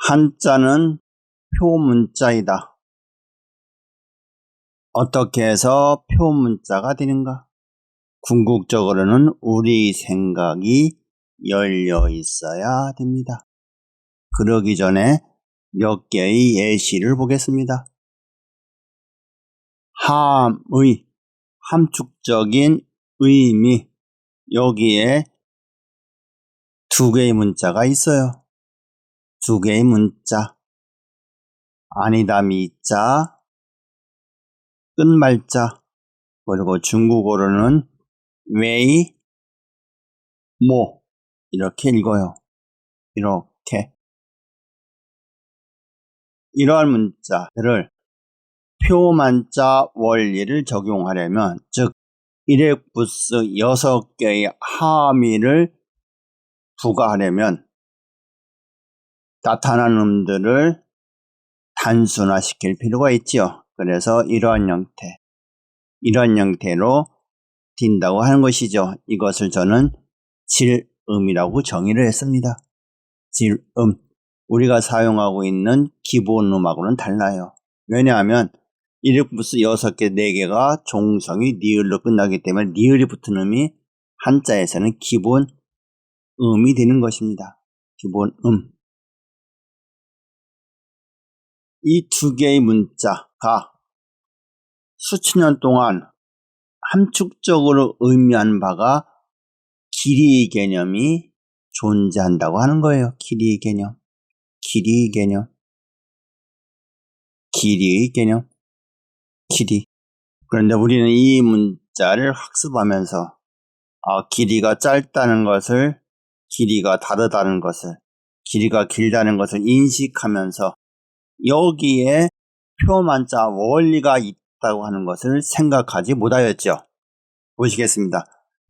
한자는 표문자이다. 어떻게 해서 표문자가 되는가? 궁극적으로는 우리 생각이 열려 있어야 됩니다. 그러기 전에 몇 개의 예시를 보겠습니다. 함의, 함축적인 의미, 여기에 두 개의 문자가 있어요. 두 개의 문자. 아니다 미자, 끝말자, 그리고 중국어로는 웨이, 모 이렇게 읽어요. 이렇게. 이러한 문자들을 표만자 원리를 적용하려면, 즉 이렉부스 6개의 함의를 부과하려면 나타난 음들을 단순화시킬 필요가 있죠. 그래서 이러한 형태로 딘다고 하는 것이죠. 이것을 저는 질음이라고 정의를 했습니다. 질음. 우리가 사용하고 있는 기본 음하고는 달라요. 왜냐하면 이렉부스 6개, 4개가 종성이 니을로 끝나기 때문에 니을이 붙은 음이 한자에서는 기본 음이 되는 것입니다. 기본 음. 이 두 개의 문자가 수천 년 동안 함축적으로 의미한 바가 길이의 개념이 존재한다고 하는 거예요. 길이의 개념. 길이의 개념. 길이의 개념. 길이. 그런데 우리는 이 문자를 학습하면서 길이가 짧다는 것을, 길이가 다르다는 것을, 길이가 길다는 것을 인식하면서 여기에 표만자 원리가 있다고 하는 것을 생각하지 못하였죠. 보시겠습니다.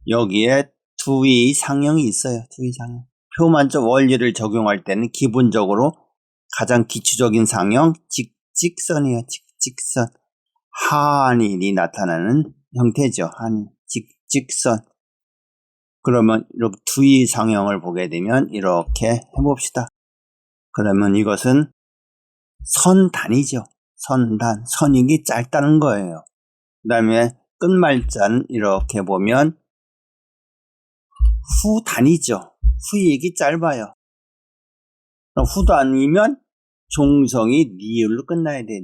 여기에 두의 상형이 있어요. 두의 상형. 표만자 원리를 적용할 때는 기본적으로 가장 기초적인 상형, 직직선이에요. 직직선. 한일이 나타나는 형태죠. 한일, 직직선. 그러면 이렇게 두의 상형을 보게 되면 이렇게 해봅시다. 그러면 이것은 선단이죠. 선단, 선익이 짧다는 거예요. 그 다음에 끝말자는 이렇게 보면 후단이죠. 후익이 짧아요. 후단이면 종성이 니을로 끝나야 돼.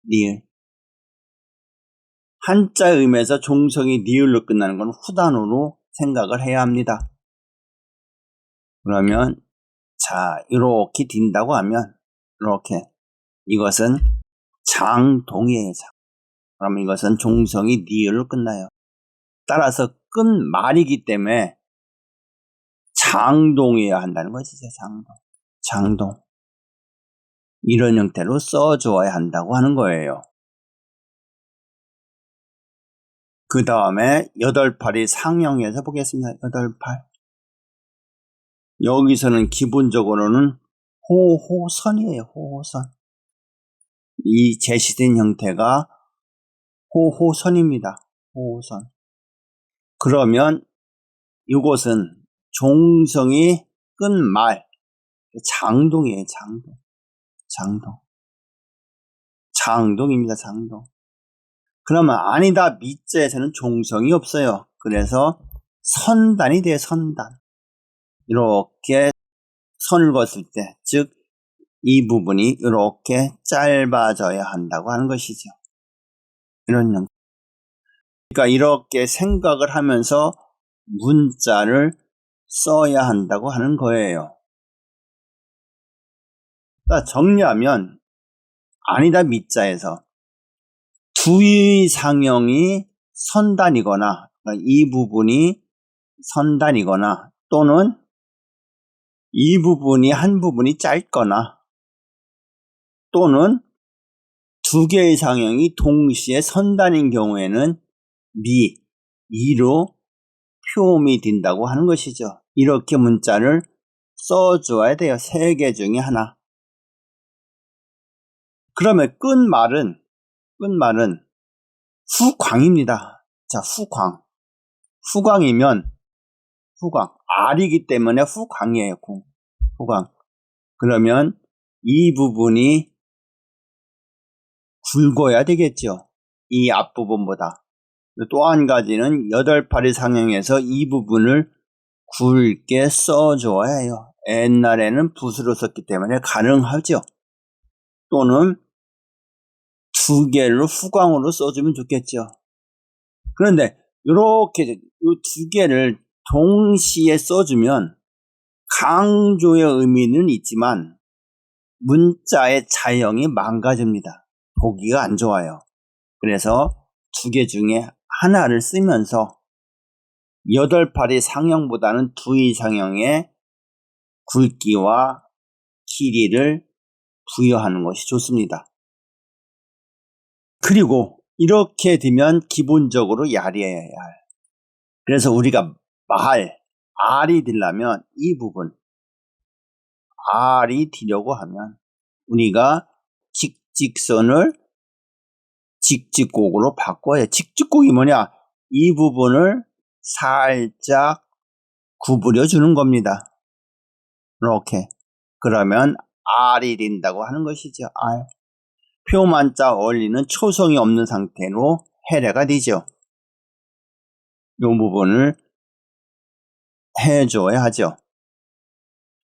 니을. 한자 음에서 종성이 니을로 끝나는 건 후단으로 생각을 해야 합니다. 그러면 이렇게 딘다고 하면 이렇게, 이것은 장동이에요. 그러면 이것은 종성이 니을로 끝나요. 따라서 끝말이기 때문에 장동이어야 한다는 것이죠. 장동. 이런 형태로 써주어야 한다고 하는 거예요. 그 다음에 8팔이 상형에서 보겠습니다. 8팔. 여기서는 기본적으로는 호호선이에요. 호호선. 이 제시된 형태가 호호선입니다. 호호선. 그러면 이곳은 종성이 끝말, 장동이에요. 장동입니다. 장동. 그러면 아니다 미자에서는 종성이 없어요. 그래서 선단이 돼요. 선단. 이렇게 선을 그었을 때, 즉 이 부분이 이렇게 짧아져야 한다고 하는 것이죠. 이런 형태. 그러니까 이렇게 생각을 하면서 문자를 써야 한다고 하는 거예요. 그러니까 정리하면 아니다 미자에서 두의 상형이 선단이거나, 그러니까 이 부분이 선단이거나, 또는 이 부분이 한 부분이 짧거나, 또는 두 개의 상형이 동시에 선단인 경우에는 미로 표음이 된다고 하는 것이죠. 이렇게 문자를 써줘야 돼요. 3개 중에 하나. 그러면 끝말은 후광입니다. 자, 후광이면 알이기 때문에 후광이에요. 후광. 그러면 이 부분이 굵어야 되겠죠. 이 앞부분보다. 또 한 가지는 8파리 상형에서 이 부분을 굵게 써줘야 해요. 옛날에는 붓으로 썼기 때문에 가능하죠. 또는 2개를 후광으로 써주면 좋겠죠. 그런데 이렇게 이 2개를 동시에 써주면 강조의 의미는 있지만 문자의 자형이 망가집니다. 보기가 안 좋아요. 그래서 2개 중에 하나를 쓰면서 8파리 상형보다는 2의 상형의 굵기와 길이를 부여하는 것이 좋습니다. 그리고 이렇게 되면 기본적으로 얄이에요, 얄. 그래서 우리가 알이 되려면 이 부분, 알이 되려고 하면 우리가 직직선을 직직곡으로 바꿔야 해요. 직직곡이 뭐냐? 이 부분을 살짝 구부려 주는 겁니다. 이렇게. 그러면 알이 된다고 하는 것이죠. 알. 표만자 원리는 초성이 없는 상태로 해례가 되죠. 이 부분을 해줘야 하죠.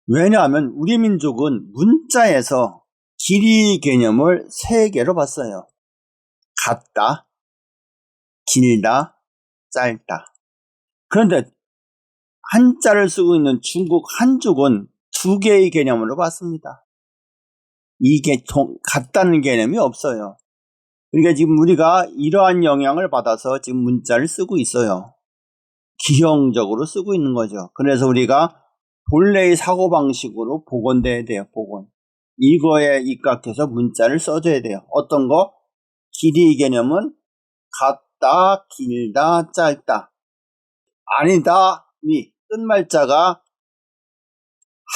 왜냐하면 우리 민족은 문자에서 길이 개념을 3개로 봤어요. 같다, 길다, 짧다. 그런데 한자를 쓰고 있는 중국 한족은 2개의 개념으로 봤습니다. 이게 같다는 개념이 없어요. 그러니까 지금 우리가 이러한 영향을 받아서 지금 문자를 쓰고 있어요. 기형적으로 쓰고 있는 거죠. 그래서 우리가 본래의 사고방식으로 복원돼야 돼요. 복원. 이거에 입각해서 문자를 써줘야 돼요. 어떤 거? 길이 개념은 같다, 길다, 짧다. 아니다, 끝말자가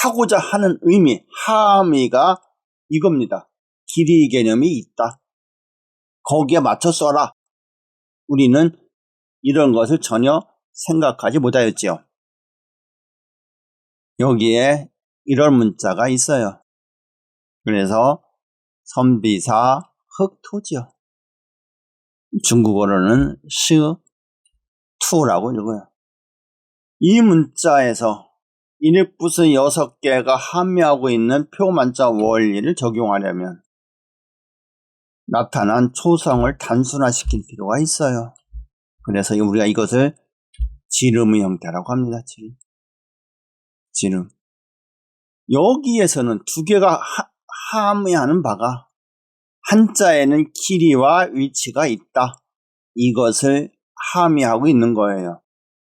하고자 하는 의미, 함의가 이겁니다. 길이 개념이 있다. 거기에 맞춰 써라. 우리는 이런 것을 전혀 생각하지 못하였지요. 여기에 이런 문자가 있어요. 그래서 선비사 흑토지요. 중국어로는 시투라고 읽어요. 이 문자에서 인입부스 6개가 함유하고 있는 표만자 원리를 적용하려면 나타난 초성을 단순화시킬 필요가 있어요. 그래서 우리가 이것을 지름의 형태라고 합니다. 지름. 여기에서는 2개가 함의하는 바가 한자에는 길이와 위치가 있다. 이것을 함의하고 있는 거예요.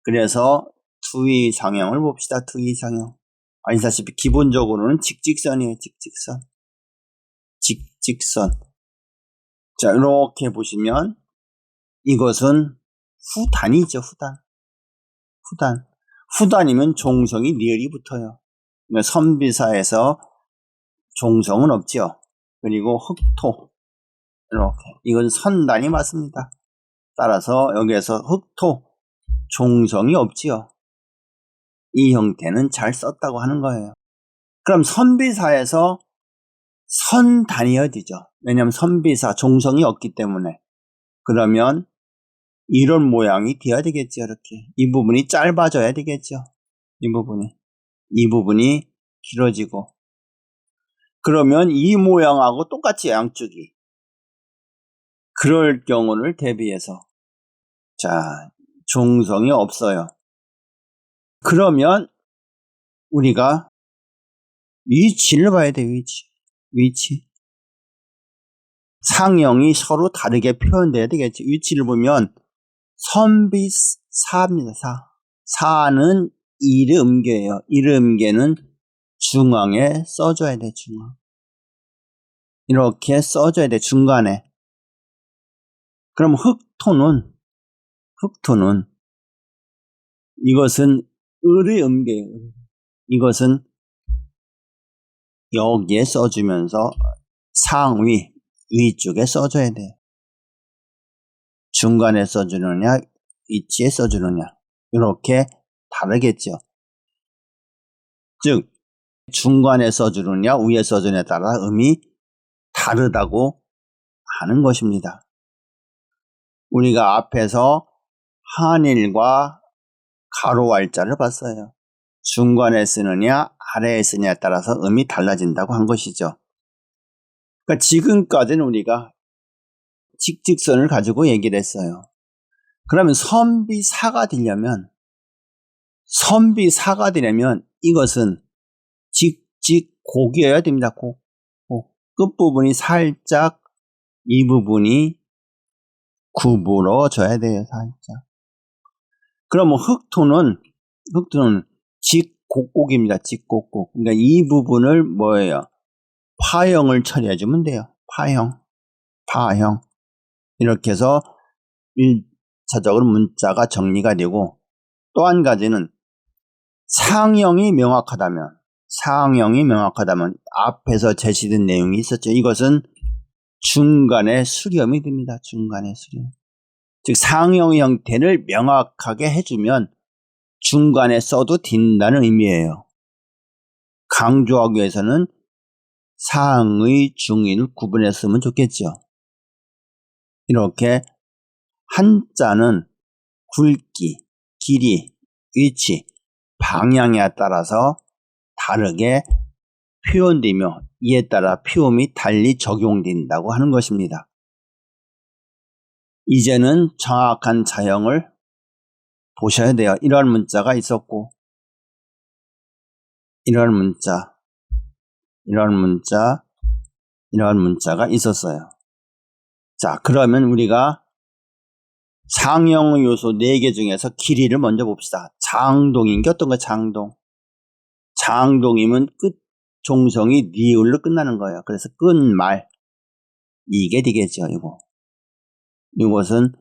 그래서 2의 상형을 봅시다. 2의 상형. 아시다시피 기본적으로는 직직선이에요. 직직선. 자, 이렇게 보시면 이것은 후단이죠. 후단이면 종성이 리을이 붙어요. 그러니까 선비사에서 종성은 없죠. 그리고 흑토. 이렇게. 이건 선단이 맞습니다. 따라서 여기에서 흑토. 종성이 없지요. 이 형태는 잘 썼다고 하는 거예요. 그럼 선비사에서 선단이어야 되죠. 왜냐하면 선비사 종성이 없기 때문에. 그러면 이런 모양이 되어야 되겠죠. 이렇게. 이 부분이 짧아져야 되겠죠. 이 부분이 길어지고. 그러면 이 모양하고 똑같이 양쪽이. 그럴 경우를 대비해서 자, 종성이 없어요. 그러면 우리가 위치를 봐야 돼요. 위치. 상형이 서로 다르게 표현돼야 되겠죠. 위치를 보면 선비사입니다. 사는 이름계예요. 이름계는 중앙에 써줘야 돼. 중앙. 이렇게 써줘야 돼. 중간에. 그럼 흑토는 이것은 을의 음계예요. 이것은 여기에 써주면서 상위, 위쪽에 써줘야 돼요. 중간에 써주느냐, 위치에 써주느냐. 이렇게 다르겠죠. 즉, 중간에 써주느냐 위에 써주느냐에 따라 음이 다르다고 하는 것입니다. 우리가 앞에서 한일과 가로 R자를 봤어요. 중간에 쓰느냐 아래에 쓰느냐에 따라서 음이 달라진다고 한 것이죠. 그러니까 지금까지는 우리가 직직선을 가지고 얘기를 했어요. 그러면 선비사가 되려면 이것은 직직곡이어야 됩니다. 곡. 끝부분이 살짝 이 부분이 구부러져야 돼요. 살짝. 그러면 흑토는 직곡곡입니다. 직곡곡. 그러니까 이 부분을 뭐예요? 파형을 처리해주면 돼요. 파형. 이렇게 해서 1차적으로 문자가 정리가 되고, 또 한 가지는 상형이 명확하다면 앞에서 제시된 내용이 있었죠. 이것은 중간에 수렴이 됩니다. 중간에 수렴. 즉 상형 형태를 명확하게 해주면 중간에 써도 된다는 의미예요. 강조하기 위해서는 상의, 중의를 구분해 쓰면 좋겠죠. 이렇게 한자는 굵기, 길이, 위치, 방향에 따라서 다르게 표현되며 이에 따라 표음이 달리 적용된다고 하는 것입니다. 이제는 정확한 자형을 보셔야 돼요. 이러한 문자가 있었고, 이러한 문자가 있었어요. 자, 그러면 우리가 상형 요소 4개 중에서 길이를 먼저 봅시다. 장동인 게 어떤 거예요? 장동이면 끝 종성이 니을로 끝나는 거예요. 그래서 끝말 이게 되겠죠. 이것은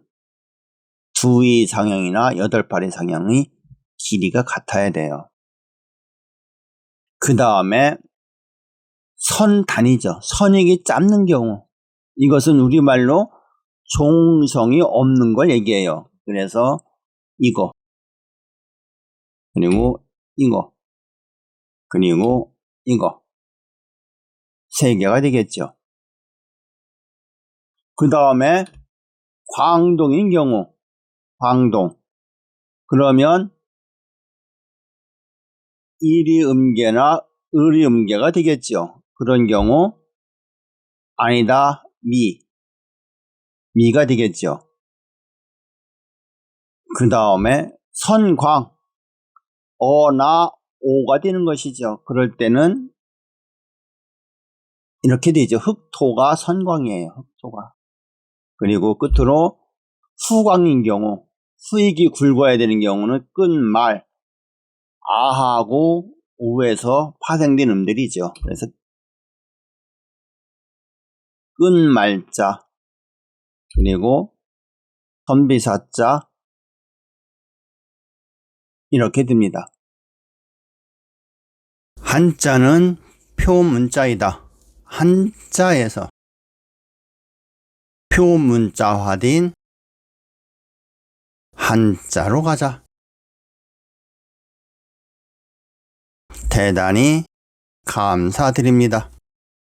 2의 상형이나 8발의 상형의 길이가 같아야 돼요. 그 다음에 선단이죠. 선익이 짧는 경우, 이것은 우리말로 종성이 없는 걸 얘기해요. 그래서 이거, 그리고 이거, 그리고 이거 3개가 되겠죠. 그 다음에 광동인 경우, 그러면 일이 음계나 을이 음계가 되겠죠. 그런 경우 아니다, 미가 되겠죠. 그 다음에 선광, 어나 오가 되는 것이죠. 그럴 때는 이렇게 되죠. 흑토가 선광이에요. 흑토가. 그리고 끝으로 후광인 경우, 수익이 굵어야 되는 경우는 끝말, 아하고 우에서 파생된 음들이죠. 그래서 끝말자, 그리고 선비사자 이렇게 됩니다. 한자는 표문자이다. 한자에서 표문자화된 한자로 가자. 대단히 감사드립니다.